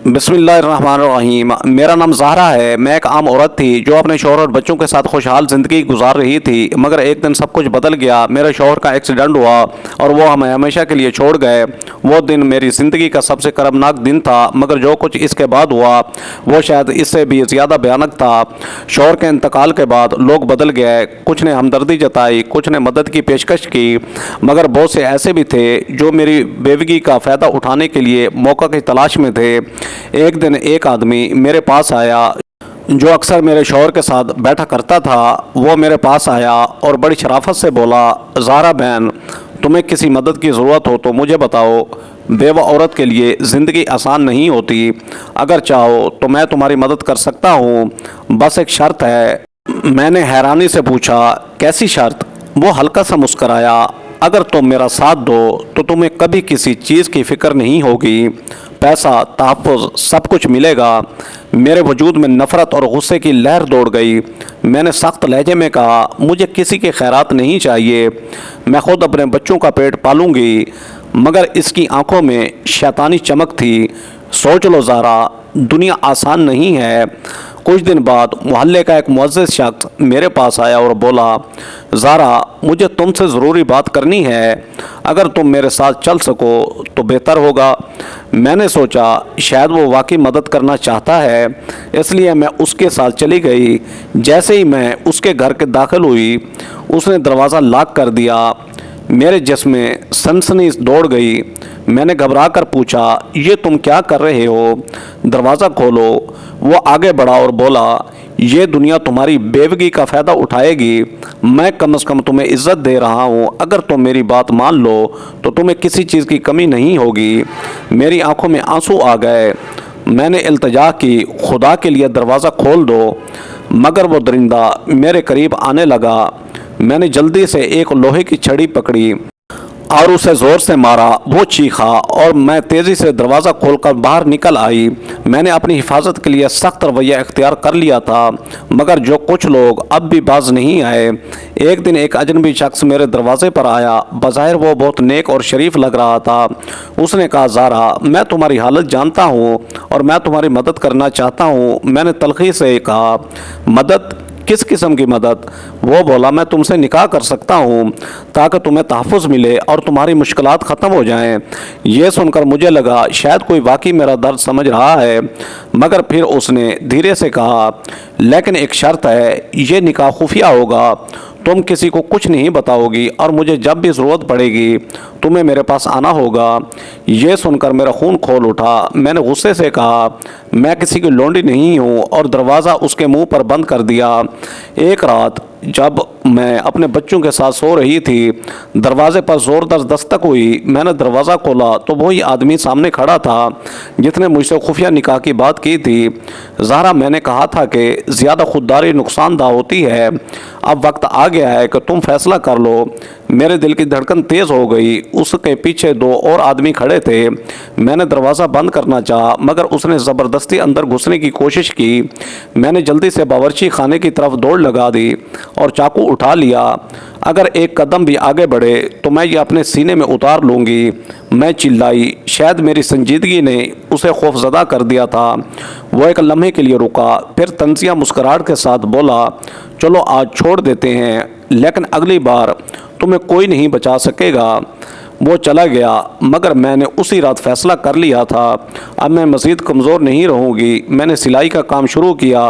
बिस्मिल्लाहिर्रहमानिर्रहीम। मेरा नाम ज़हरा है। मैं एक आम औरत थी जो अपने शौहर और बच्चों के साथ खुशहाल ज़िंदगी गुजार रही थी, मगर एक दिन सब कुछ बदल गया। मेरे शौहर का एक्सीडेंट हुआ और वो हमें हमेशा के लिए छोड़ गए। वो दिन मेरी ज़िंदगी का सबसे कर्मनाक दिन था, मगर जो कुछ इसके बाद हुआ वो शायद इससे भी ज़्यादा भयानक था। शौहर के इंतकाल के बाद लोग बदल गए। कुछ ने हमदर्दी जताई, कुछ ने मदद की पेशकश की, मगर बहुत से ऐसे भी थे जो मेरी बेवगी का फ़ायदा उठाने के लिए मौका की तलाश में थे। एक दिन एक आदमी मेरे पास आया जो अक्सर मेरे शौहर के साथ बैठा करता था। वो मेरे पास आया और बड़ी शराफत से बोला, ज़ारा बहन, तुम्हें किसी मदद की ज़रूरत हो तो मुझे बताओ। बेवा औरत के लिए ज़िंदगी आसान नहीं होती। अगर चाहो तो मैं तुम्हारी मदद कर सकता हूँ, बस एक शर्त है। मैंने हैरानी से पूछा, कैसी शर्त? वो हल्का सा मुस्कराया, अगर तुम मेरा साथ दो तो तुम्हें कभी किसी चीज़ की फ़िक्र नहीं होगी। पैसा, तहफ़्फ़ुज़, सब कुछ मिलेगा। मेरे वजूद में नफ़रत और गुस्से की लहर दौड़ गई। मैंने सख्त लहजे में कहा, मुझे किसी के खैरात नहीं चाहिए। मैं ख़ुद अपने बच्चों का पेट पालूंगी। मगर इसकी आंखों में शैतानी चमक थी। सोच लो ज़ारा, दुनिया आसान नहीं है। कुछ दिन बाद मोहल्ले का एक मुअज़्ज़िज़ शख्स मेरे पास आया और बोला, ज़ारा, मुझे तुमसे ज़रूरी बात करनी है। अगर तुम मेरे साथ चल सको तो बेहतर होगा। मैंने सोचा शायद वो वाकई मदद करना चाहता है, इसलिए मैं उसके साथ चली गई। जैसे ही मैं उसके घर के दाखिल हुई, उसने दरवाज़ा लॉक कर दिया। मेरे जिस्म में सनसनी दौड़ गई। मैंने घबरा कर पूछा, ये तुम क्या कर रहे हो? दरवाज़ा खोलो। वो आगे बढ़ा और बोला, ये दुनिया तुम्हारी बेवगी का फ़ायदा उठाएगी। मैं कम से कम तुम्हें इज़्ज़त दे रहा हूँ। अगर तुम मेरी बात मान लो तो तुम्हें किसी चीज़ की कमी नहीं होगी। मेरी आंखों में आंसू आ गए। मैंने इल्तिजा की, खुदा के लिए दरवाज़ा खोल दो। मगर वो दरिंदा मेरे करीब आने लगा। मैंने जल्दी से एक लोहे की छड़ी पकड़ी और उसे ज़ोर से मारा। वो चीखा और मैं तेज़ी से दरवाज़ा खोलकर बाहर निकल आई। मैंने अपनी हिफाजत के लिए सख्त रवैया इख्तियार कर लिया था, मगर जो कुछ लोग अब भी बाज नहीं आए। एक दिन एक अजनबी शख्स मेरे दरवाजे पर आया। बज़ाहिर वो बहुत नेक और शरीफ लग रहा था। उसने कहा, ज़ारा, मैं तुम्हारी हालत जानता हूँ और मैं तुम्हारी मदद करना चाहता हूँ। मैंने तलख़ी से कहा, मदद? किस किस्म की मदद? वो बोला, मैं तुमसे निकाह कर सकता हूँ ताकि तुम्हें तहफ़्फ़ुज़ मिले और तुम्हारी मुश्किलात ख़त्म हो जाएं। ये सुनकर मुझे लगा शायद कोई वाकई मेरा दर्द समझ रहा है, मगर फिर उसने धीरे से कहा, लेकिन एक शर्त है, ये निकाह खुफिया होगा। तुम किसी को कुछ नहीं बताओगी और मुझे जब भी ज़रूरत पड़ेगी तुम्हें मेरे पास आना होगा। ये सुनकर मेरा खून खोल उठा। मैंने गुस्से से कहा, मैं किसी की लौंडी नहीं हूँ, और दरवाज़ा उसके मुंह पर बंद कर दिया। एक रात जब मैं अपने बच्चों के साथ सो रही थी, दरवाजे पर ज़ोरदार दस्तक हुई। मैंने दरवाज़ा खोला तो वही आदमी सामने खड़ा था जिसने मुझसे खुफिया निकाह की बात की थी। ज़ारा, मैंने कहा था कि ज़्यादा खुददारी नुकसानदा होती है। अब वक्त आ गया है कि तुम फैसला कर लो। मेरे दिल की धड़कन तेज़ हो गई। उसके पीछे दो और आदमी खड़े थे। मैंने दरवाज़ा बंद करना चाहा, मगर उसने ज़बरदस्ती अंदर घुसने की कोशिश की। मैंने जल्दी से बावर्ची खाने की तरफ दौड़ लगा दी और चाकू उठा लिया। अगर एक कदम भी आगे बढ़े तो मैं ये अपने सीने में उतार लूँगी। मैं चिल्लाई। शायद मेरी संजीदगी ने उसे खौफज़दा कर दिया था। वो एक लम्हे के लिए रुका, फिर तंजिया मुस्कुराहट के साथ बोला, चलो आज छोड़ देते हैं, लेकिन अगली बार तुम्हें कोई नहीं बचा सकेगा। वो चला गया, मगर मैंने उसी रात फैसला कर लिया था, अब मैं मज़ीद कमज़ोर नहीं रहूँगी। मैंने सिलाई का काम शुरू किया,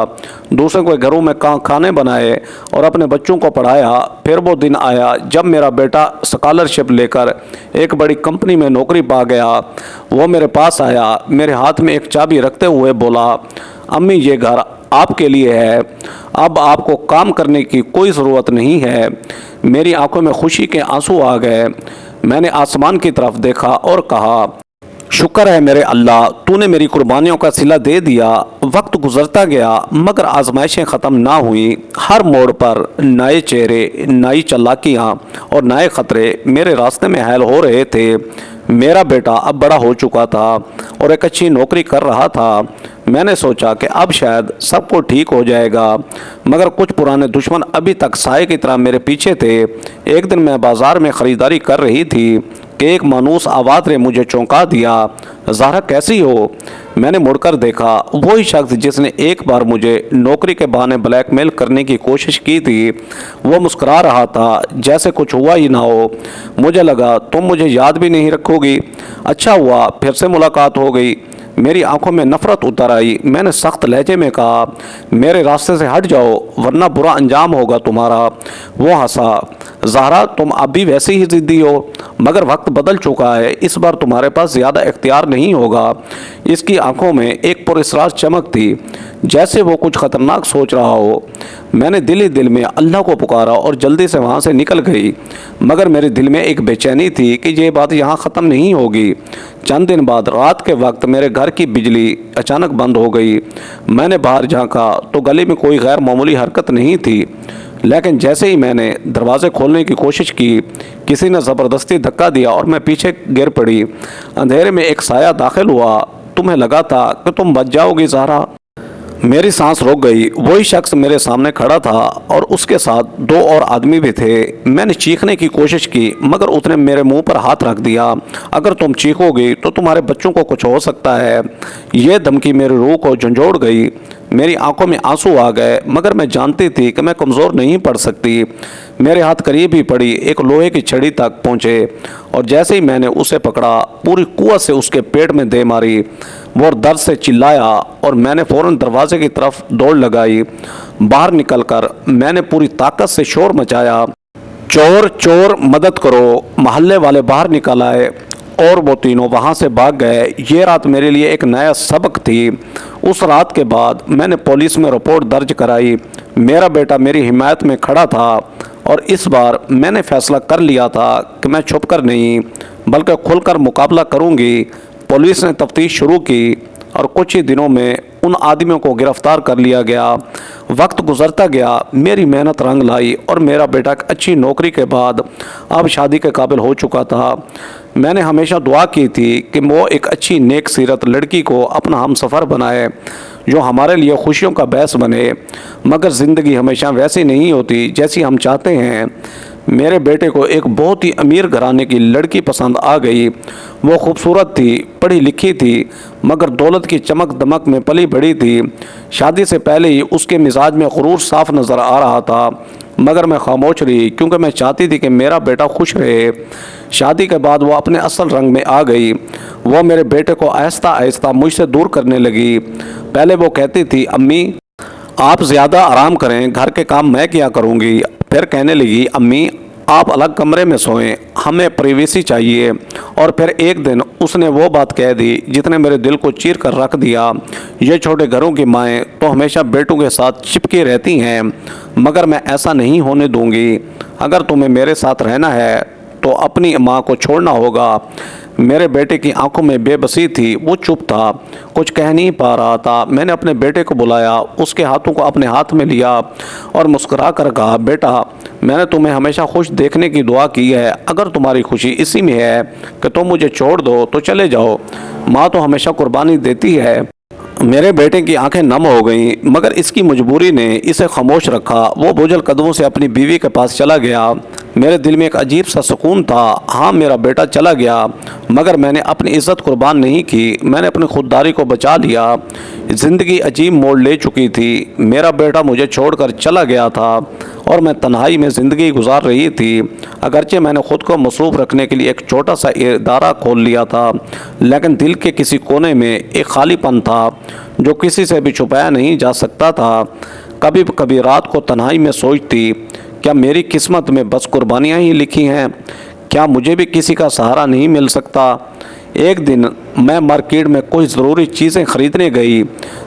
दूसरों के घरों में खाने बनाए और अपने बच्चों को पढ़ाया। फिर वो दिन आया जब मेरा बेटा स्कॉलरशिप लेकर एक बड़ी कंपनी में नौकरी पा गया। वो मेरे पास आया, मेरे हाथ में एक चाबी रखते हुए बोला, अम्मी, ये घर आपके लिए है, अब आपको काम करने की कोई ज़रूरत नहीं है। मेरी आंखों में खुशी के आंसू आ गए। मैंने आसमान की तरफ देखा और कहा, शुक्र है मेरे अल्लाह, तूने मेरी कुर्बानियों का सिला दे दिया। वक्त गुजरता गया, मगर आजमाइशें ख़त्म ना हुई। हर मोड़ पर नए चेहरे, नई चालाकियाँ और नए ख़तरे मेरे रास्ते में हायल हो रहे थे। मेरा बेटा अब बड़ा हो चुका था और एक अच्छी नौकरी कर रहा था। मैंने सोचा कि अब शायद सब कुछ ठीक हो जाएगा, मगर कुछ पुराने दुश्मन अभी तक साए की तरह मेरे पीछे थे। एक दिन मैं बाज़ार में ख़रीदारी कर रही थी कि एक मानूस आवाज़ ने मुझे चौंका दिया, ज़ारा, कैसी हो? میں نے مڑ کر دیکھا، وہی شخص جس نے ایک بار مجھے نوکری کے بہانے بلیک میل کرنے کی کوشش کی تھی، وہ مسکرا رہا تھا جیسے کچھ ہوا ہی نہ ہو۔ مجھے لگا تم مجھے یاد بھی نہیں رکھو گی، اچھا ہوا پھر سے ملاقات ہو گئی۔ میری آنکھوں میں نفرت اتر آئی۔ میں نے سخت لہجے میں کہا، میرے راستے سے ہٹ جاؤ ورنہ برا انجام ہوگا تمہارا۔ وہ ہنسا، زہرا تم اب بھی ویسے ہی ضدی ہو، مگر وقت بدل چکا ہے، اس بار تمہارے پاس زیادہ اختیار نہیں ہوگا۔ اس کی آنکھوں میں ایک پراسرار چمک تھی، جیسے وہ کچھ خطرناک سوچ رہا ہو۔ میں نے دل ہی دل میں اللہ کو پکارا اور جلدی سے وہاں سے نکل گئی، مگر میرے دل میں ایک بے چینی تھی کہ یہ بات یہاں ختم نہیں ہوگی۔ چند دن بعد رات کے وقت میرے گھر کی بجلی اچانک بند ہو گئی۔ میں نے باہر جھانکا تو گلی میں کوئی غیر معمولی حرکت نہیں تھی، لیکن جیسے ہی میں نے دروازے کھولنے کی کوشش کی، کسی نے زبردستی دھکا دیا اور میں پیچھے گر پڑی۔ اندھیرے میں ایک سایہ داخل ہوا۔ تمہیں لگا تھا کہ تم بچ جاؤ گی زہرا؟ میری سانس رک گئی۔ وہی شخص میرے سامنے کھڑا تھا اور اس کے ساتھ دو اور آدمی بھی تھے۔ میں نے چیخنے کی کوشش کی مگر اس نے میرے منہ پر ہاتھ رکھ دیا۔ اگر تم چیخو گی تو تمہارے بچوں کو کچھ ہو سکتا ہے۔ یہ دھمکی میری روح کو جھنجھوڑ گئی۔ میری آنکھوں میں آنسو آ گئے، مگر میں جانتی تھی کہ میں کمزور نہیں پڑ سکتی۔ میرے ہاتھ قریب ہی پڑی ایک لوہے کی چھڑی تک پہنچے اور جیسے ہی میں نے اسے پکڑا، پوری قوت سے اس کے پیٹ میں دے ماری۔ وہ درد سے چلایا اور میں نے فوراً دروازے کی طرف دوڑ لگائی۔ باہر نکل کر میں نے پوری طاقت سے شور مچایا، چور چور مدد کرو۔ محلے والے باہر نکل آئے اور وہ تینوں وہاں سے بھاگ گئے۔ یہ رات میرے لیے ایک نیا سبق تھی۔ اس رات کے بعد میں نے پولیس میں رپورٹ درج کرائی۔ میرا بیٹا میری حمایت میں کھڑا تھا اور اس بار میں نے فیصلہ کر لیا تھا کہ میں چھپ کر نہیں بلکہ کھل کر مقابلہ کروں گی۔ پولیس نے تفتیش شروع کی اور کچھ ہی دنوں میں ان آدمیوں کو گرفتار کر لیا گیا۔ وقت گزرتا گیا، میری محنت رنگ لائی اور میرا بیٹا ایک اچھی نوکری کے بعد اب شادی کے قابل ہو چکا تھا۔ میں نے ہمیشہ دعا کی تھی کہ وہ ایک اچھی نیک سیرت لڑکی کو اپنا ہم سفر بنائے جو ہمارے لیے خوشیوں کا باعث بنے، مگر زندگی ہمیشہ ویسی نہیں ہوتی جیسی ہم چاہتے ہیں۔ میرے بیٹے کو ایک بہت ہی امیر گھرانے کی لڑکی پسند آ گئی۔ وہ خوبصورت تھی، پڑھی لکھی تھی، مگر دولت کی چمک دمک میں پلی بڑھی تھی۔ شادی سے پہلے ہی اس کے مزاج میں غرور صاف نظر آ رہا تھا، مگر میں خاموش رہی کیونکہ میں چاہتی تھی کہ میرا بیٹا خوش رہے۔ شادی کے بعد وہ اپنے اصل رنگ میں آ گئی۔ وہ میرے بیٹے کو آہستہ آہستہ مجھ سے دور کرنے لگی۔ پہلے وہ کہتی تھی، امی آپ زیادہ آرام کریں، گھر کے کام میں کیا کروں گی۔ پھر کہنے لگی، امی آپ الگ کمرے میں سوئیں، ہمیں پریویسی چاہیے۔ اور پھر ایک دن اس نے وہ بات کہہ دی جس نے میرے دل کو چیر کر رکھ دیا، یہ چھوٹے گھروں کی مائیں تو ہمیشہ بیٹوں کے ساتھ چپکی رہتی ہیں، مگر میں ایسا نہیں ہونے دوں گی۔ اگر تمہیں میرے ساتھ رہنا ہے تو اپنی ماں کو چھوڑنا ہوگا۔ میرے بیٹے کی آنکھوں میں بے بسی تھی، وہ چپ تھا، کچھ کہہ نہیں پا رہا تھا۔ میں نے اپنے بیٹے کو بلایا، اس کے ہاتھوں کو اپنے ہاتھ میں لیا اور مسکرا کر کہا، بیٹا میں نے تمہیں ہمیشہ خوش دیکھنے کی دعا کی ہے، اگر تمہاری خوشی اسی میں ہے کہ تم مجھے چھوڑ دو تو چلے جاؤ، ماں تو ہمیشہ قربانی دیتی ہے۔ میرے بیٹے کی آنکھیں نم ہو گئیں، مگر اس کی مجبوری نے اسے خاموش رکھا۔ وہ بوجھل قدموں سے اپنی بیوی کے پاس چلا گیا۔ میرے دل میں ایک عجیب سا سکون تھا۔ ہاں میرا بیٹا چلا گیا، مگر میں نے اپنی عزت قربان نہیں کی، میں نے اپنی خودداری کو بچا لیا۔ زندگی عجیب موڑ لے چکی تھی۔ میرا بیٹا مجھے چھوڑ کر چلا گیا تھا اور میں تنہائی میں زندگی گزار رہی تھی۔ اگرچہ میں نے خود کو مصروف رکھنے کے لیے ایک چھوٹا سا ادارہ کھول لیا تھا، لیکن دل کے کسی کونے میں ایک خالی پن تھا جو کسی سے بھی چھپایا نہیں جا سکتا تھا۔ کبھی کبھی رات کو تنہائی میں سوچتی، کیا میری قسمت میں بس قربانیاں ہی لکھی ہیں؟ کیا مجھے بھی کسی کا سہارا نہیں مل سکتا؟ ایک دن میں مارکیٹ میں کچھ ضروری چیزیں خریدنے گئی۔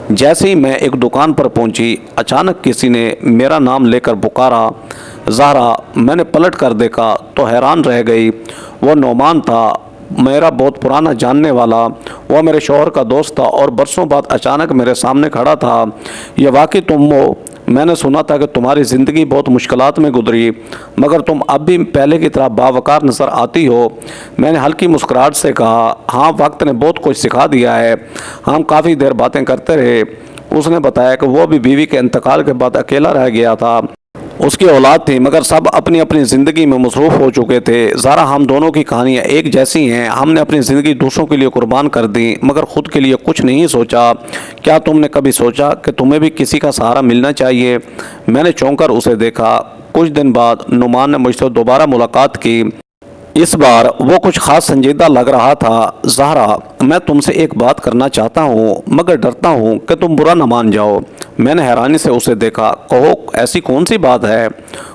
جیسے ہی میں ایک دکان پر پہنچی، اچانک کسی نے میرا نام لے کر پکارا، زہرا۔ میں نے پلٹ کر دیکھا تو حیران رہ گئی۔ وہ نعمان تھا، میرا بہت پرانا جاننے والا۔ وہ میرے شوہر کا دوست تھا اور برسوں بعد اچانک میرے سامنے کھڑا تھا۔ یہ واقعی تم ہو؟ میں نے سنا تھا کہ تمہاری زندگی بہت مشکلات میں گزری، مگر تم اب بھی پہلے کی طرح باوقار نظر آتی ہو۔ میں نے ہلکی مسکراہٹ سے کہا، ہاں وقت نے بہت کچھ سکھا دیا ہے۔ ہم کافی دیر باتیں کرتے رہے۔ اس نے بتایا کہ وہ بھی بیوی کے انتقال کے بعد اکیلا رہ گیا تھا उसकी औलाद थी, मगर सब अपनी अपनी ज़िंदगी में मसरूफ़ हो चुके थे। ज़ारा, हम दोनों की कहानियाँ एक जैसी हैं। हमने अपनी ज़िंदगी दूसरों के लिए कुर्बान कर दी, मगर ख़ुद के लिए कुछ नहीं सोचा। क्या तुमने कभी सोचा कि तुम्हें भी किसी का सहारा मिलना चाहिए? मैंने चौंक कर उसे देखा। कुछ दिन बाद नुमान ने मुझसे दोबारा मुलाकात की। इस बार वो कुछ खास संजीदा लग रहा था। ज़हरा, मैं तुमसे एक बात करना चाहता हूँ, मगर डरता हूँ कि तुम बुरा न मान जाओ। मैंने हैरानी से उसे देखा। कहो, ऐसी कौन सी बात है?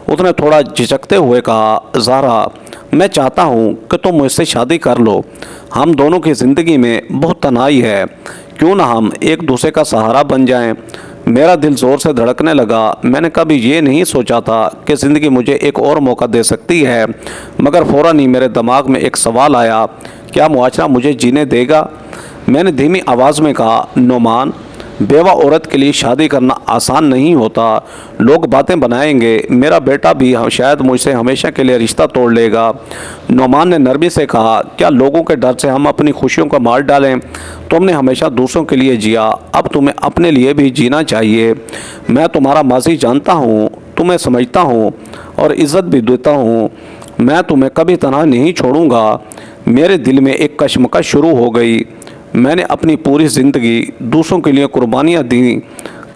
उसने थोड़ा झिझकते हुए कहा। ज़हरा, मैं चाहता हूँ कि तुम मुझसे शादी कर लो। हम दोनों की ज़िंदगी में बहुत तन्हाई है, क्यों ना हम एक दूसरे का सहारा बन जाएं। मेरा दिल ज़ोर से धड़कने लगा। मैंने कभी ये नहीं सोचा था कि ज़िंदगी मुझे एक और मौका दे सकती है, मगर फ़ौरन ही मेरे दिमाग में एक सवाल आया, क्या मुआशरा मुझे जीने देगा? मैंने धीमी आवाज़ में कहा, नुमान, बेवा औरत के लिए शादी करना आसान नहीं होता। लोग बातें बनाएंगे, मेरा बेटा भी शायद मुझसे हमेशा के लिए रिश्ता तोड़ लेगा। नुमान ने नरमी से कहा, क्या लोगों के डर से हम अपनी खुशियों को मार डालें? तुमने हमेशा दूसरों के लिए जिया, अब तुम्हें अपने लिए भी जीना चाहिए। मैं तुम्हारा माजी जानता हूँ, तुम्हें समझता हूँ और इज़्ज़त भी देता हूँ। मैं तुम्हें कभी तनहा नहीं छोड़ूंगा। मेरे दिल में एक कश्मकश शुरू हो गई। मैंने अपनी पूरी ज़िंदगी दूसरों के लिए कुर्बानियाँ दी,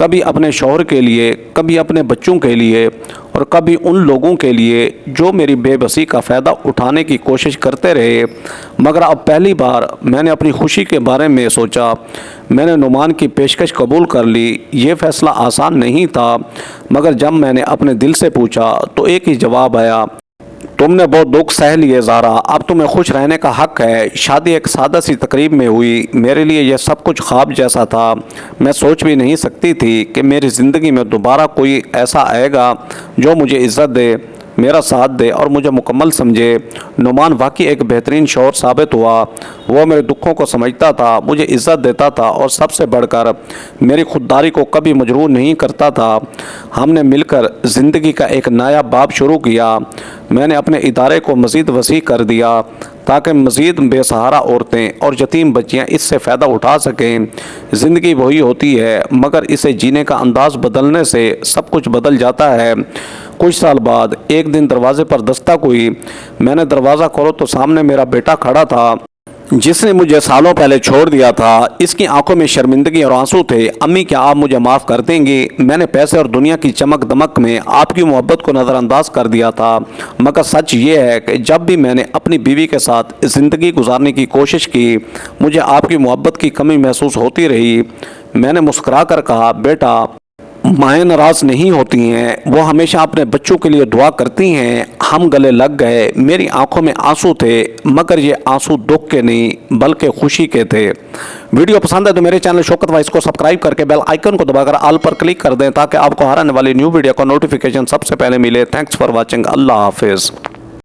कभी अपने शौहर के लिए, कभी अपने बच्चों के लिए और कभी उन लोगों के लिए जो मेरी बेबसी का फ़ायदा उठाने की कोशिश करते रहे। मगर अब पहली बार मैंने अपनी खुशी के बारे में सोचा। मैंने नुमान की पेशकश कबूल कर ली। ये फ़ैसला आसान नहीं था, मगर जब मैंने अपने दिल से पूछा तो एक ही जवाब आया, तुमने बहुत दुख सह लिए ज़ारा, अब तुम्हें खुश रहने का हक़ है। शादी एक सादा सी तकरीब में हुई। मेरे लिए यह सब कुछ ख्वाब जैसा था। मैं सोच भी नहीं सकती थी कि मेरी ज़िंदगी में दोबारा कोई ऐसा आएगा जो मुझे इज़्ज़त दे, मेरा साथ दे और मुझे मुकम्मल समझे। नुमान वाकई एक बेहतरीन शौहर साबित हुआ। वो मेरे दुखों को समझता था, मुझे इज़्ज़त देता था और सबसे बढ़कर मेरी खुददारी को कभी मजरूर नहीं करता था। हमने मिलकर ज़िंदगी का एक नया बाब शुरू किया। मैंने अपने इदारे को मज़ीद वसी कर दिया ताकि मज़ीद बेसहारा औरतें और यतीम बच्चियाँ इससे फ़ायदा उठा सकें। ज़िंदगी वही होती है, मगर इसे जीने का अंदाज़ बदलने से सब कुछ बदल जाता है। कुछ साल बाद एक दिन दरवाजे पर दस्तक हुई। मैंने दरवाज़ा खोला तो सामने मेरा बेटा खड़ा था, जिसने मुझे सालों पहले छोड़ दिया था। इसकी आंखों में शर्मिंदगी और आंसू थे। अम्मी, क्या आप मुझे माफ़ कर देंगी? मैंने पैसे और दुनिया की चमक दमक में आपकी मोहब्बत को नज़रअंदाज कर दिया था, मगर सच ये है कि जब भी मैंने अपनी बीवी के साथ ज़िंदगी गुजारने की कोशिश की, मुझे आपकी मोहब्बत की कमी महसूस होती रही। मैंने मुस्कुरा कर कहा, बेटा, माएँ नाराज़ नहीं होती हैं, वो हमेशा अपने बच्चों के लिए दुआ करती हैं। हम गले लग गए। मेरी आंखों में आंसू थे, मगर ये आंसू दुख के नहीं बल्कि खुशी के थे। वीडियो पसंद है तो मेरे चैनल शौकत वाइस को सब्सक्राइब करके बेल आइकन को दबाकर ऑल पर क्लिक कर दें ताकि आपको हर आने वाली न्यू वीडियो का नोटिफिकेशन सबसे पहले मिले। Thanks for watching. अल्लाह हाफिज़।